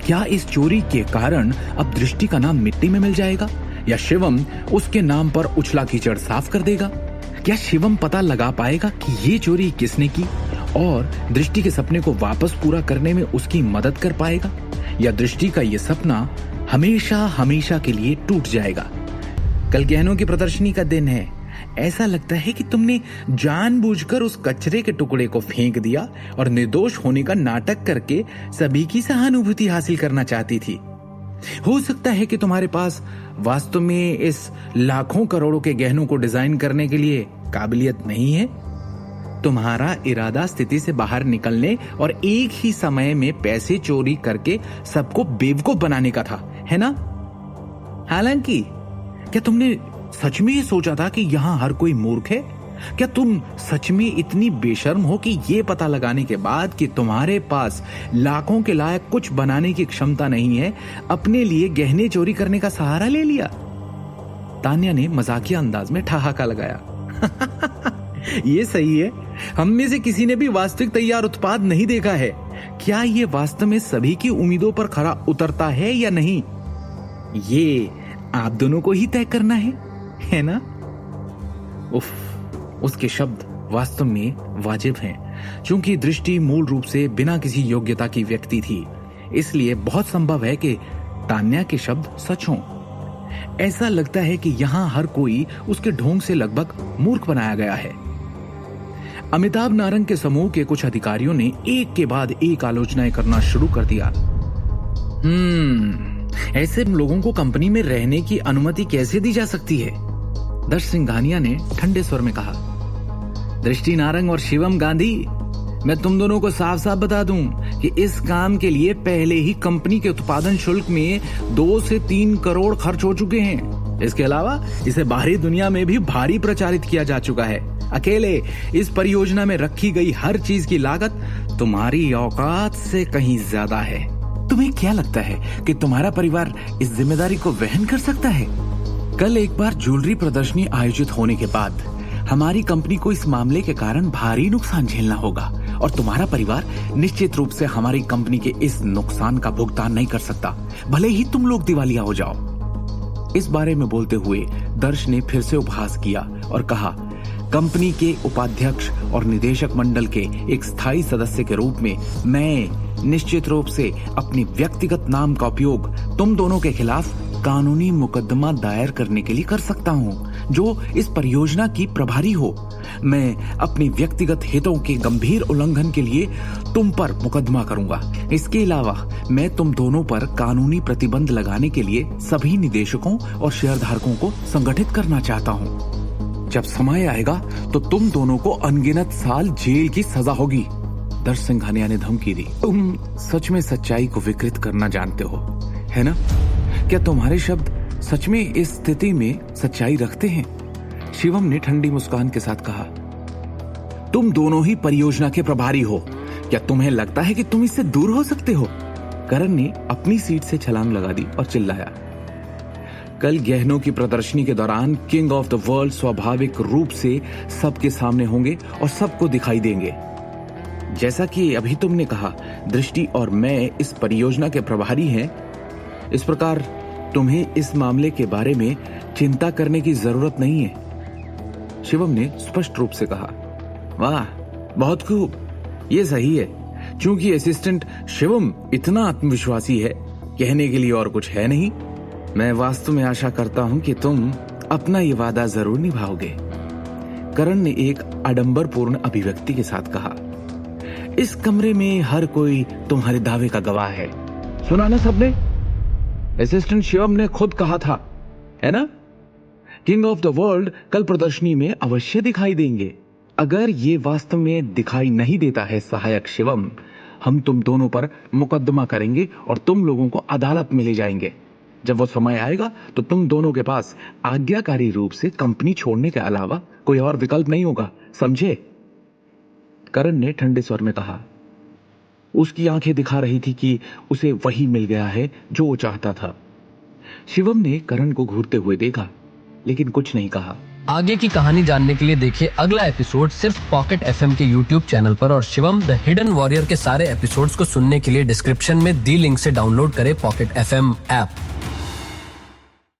क्या इस चोरी के कारण अब दृष्टि का नाम मिट्टी में मिल जाएगा, या शिवम उसके नाम पर उछला कीचड़ साफ कर देगा? क्या शिवम पता लगा पाएगा कि ये चोरी किसने की और दृष्टि के सपने को वापस पूरा करने में उसकी मदद कर पाएगा, या दृष्टि का ये सपना हमेशा हमेशा के लिए टूट जाएगा? कल गहनों की प्रदर्शनी का दिन है। ऐसा लगता है कि तुमने जानबूझकर उस कचरे के टुकड़े को फेंक दिया और निर्दोष होने का नाटक करके सभी की सहानुभूति हासिल करना चाहती थी। हो सकता है कि तुम्हारे पास वास्तव में इस लाखों करोड़ों के गहनों को डिजाइन करने के लिए काबिलियत नहीं है। तुम्हारा इरादा स्थिति से बाहर निकलने और एक ही समय में पैसे चोरी करके सबको बेवकूफ बनाने का था, है ना? हालांकि क्या तुमने सच में ये सोचा था कि यहां हर कोई मूर्ख है? क्या तुम सच में इतनी बेशर्म हो कि ये पता लगाने के बाद कि तुम्हारे पास लाखों के लायक कुछ बनाने की क्षमता नहीं है, अपने लिए गहने चोरी करने का सहारा ले लिया? तान्या ने मजाकिया अंदाज में ठहाका लगाया। ये सही है, हम में से किसी ने भी वास्तविक तैयार उत्पाद नहीं देखा है। क्या ये वास्तव में सभी की उम्मीदों पर खरा उतरता है या नहीं, ये आप दोनों को ही तय करना है ना? उफ, उसके शब्द वास्तव में वाजिब हैं। चूंकि दृष्टि मूल रूप से बिना किसी योग्यता की व्यक्ति थी, इसलिए बहुत संभव है कि तान्या के शब्द सच हों। ऐसा लगता है कि यहां हर कोई उसके ढोंग से लगभग मूर्ख बनाया गया है। अमिताभ नारंग के समूह के कुछ अधिकारियों ने एक के बाद एक आलोचनाएं करना शुरू कर दिया। ऐसे लोगों को कंपनी में रहने की अनुमति कैसे दी जा सकती है? दर्श सिंघानिया ने ठंडे स्वर में कहा। दृष्टि नारंग और शिवम गांधी, मैं तुम दोनों को साफ साफ बता दूं कि इस काम के लिए पहले ही कंपनी के उत्पादन शुल्क में 2 से 3 करोड़ खर्च हो चुके हैं। इसके अलावा इसे बाहरी दुनिया में भी भारी प्रचारित किया जा चुका है। अकेले इस परियोजना में रखी गई हर चीज की लागत तुम्हारी औकात से कहीं ज्यादा है। तुम्हें क्या लगता है कि तुम्हारा परिवार इस जिम्मेदारी को वहन कर सकता है? कल एक बार ज्वेलरी प्रदर्शनी आयोजित होने के बाद हमारी कंपनी को इस मामले के कारण भारी नुकसान झेलना होगा और तुम्हारा परिवार निश्चित रूप से हमारी कंपनी के इस नुकसान का भुगतान नहीं कर सकता, भले ही तुम लोग दिवालिया हो जाओ। इस बारे में बोलते हुए दर्श ने फिर से उपहास किया और कहा, कंपनी के उपाध्यक्ष और निदेशक मंडल के एक स्थायी सदस्य के रूप में मैं निश्चित रूप से अपनी व्यक्तिगत नाम का उपयोग तुम दोनों के खिलाफ कानूनी मुकदमा दायर करने के लिए कर सकता हूं, जो इस परियोजना की प्रभारी हो। मैं अपनी व्यक्तिगत हितों के गंभीर उल्लंघन के लिए तुम पर मुकदमा करूंगा। इसके अलावा मैं तुम दोनों पर कानूनी प्रतिबंध लगाने के लिए सभी निदेशकों और शेयरधारकों को संगठित करना चाहता हूं। जब समय आएगा तो तुम दोनों को अनगिनत साल जेल की सजा होगी। दर्श सिंघानिया ने धमकी दी। तुम सच में सच्चाई को विकृत करना जानते हो, है ना? क्या तुम्हारे शब्द सच में इस स्थिति में सच्चाई रखते हैं? शिवम ने ठंडी मुस्कान के साथ कहा। तुम दोनों ही परियोजना के प्रभारी हो, क्या तुम्हें लगता है कि तुम इससे दूर हो सकते हो? करण ने अपनी सीट से छलांग लगा दी और चिल्लाया। कल गहनों की प्रदर्शनी के दौरान किंग ऑफ द वर्ल्ड स्वाभाविक रूप से सबके सामने होंगे और सबको दिखाई देंगे। जैसा कि अभी तुमने कहा, दृष्टि और मैं इस परियोजना के प्रभारी हैं। इस प्रकार तुम्हें इस मामले के बारे में चिंता करने की जरूरत नहीं है, शिवम ने स्पष्ट रूप से कहा। वाह, बहुत खूब, ये सही है। चूंकि असिस्टेंट शिवम इतना आत्मविश्वासी है, कहने के लिए और कुछ है नहीं। मैं वास्तव में आशा करता हूं कि तुम अपना ये वादा जरूर निभाओगे, करण ने एक आडंबरपूर्ण अभिव्यक्ति के साथ कहा। इस कमरे में हर कोई तुम्हारे दावे का गवाह है। सुना ना सबने? असिस्टेंट शिवम ने खुद कहा था, है ना? किंग ऑफ द वर्ल्ड कल प्रदर्शनी में अवश्य दिखाई देंगे। अगर ये वास्तव में दिखाई नहीं देता है सहायक शिवम, हम तुम दोनों पर मुकदमा करेंगे और तुम लोगों को अदालत में ले जाएंगे। जब वो समय आएगा तो तुम दोनों के पास आज्ञाकारी रूप से कंपनी छोड़ने के अलावा कोई और विकल्प नहीं होगा, समझे? करण ने ठंडे स्वर में कहा। उसकी आंखें दिखा रही थी कि उसे वही मिल गया है जो वो चाहता था। शिवम ने करण को घूरते हुए देखा, लेकिन कुछ नहीं कहा। आगे की कहानी जानने के लिए देखिए अगला एपिसोड सिर्फ पॉकेट एफएम के यूट्यूब चैनल पर। और शिवम द हिडन वॉरियर के सारे एपिसोड्स को सुनने के लिए डिस्क्रिप्शन में दी लिंक से डाउनलोड करें पॉकेट एफएम ऐप।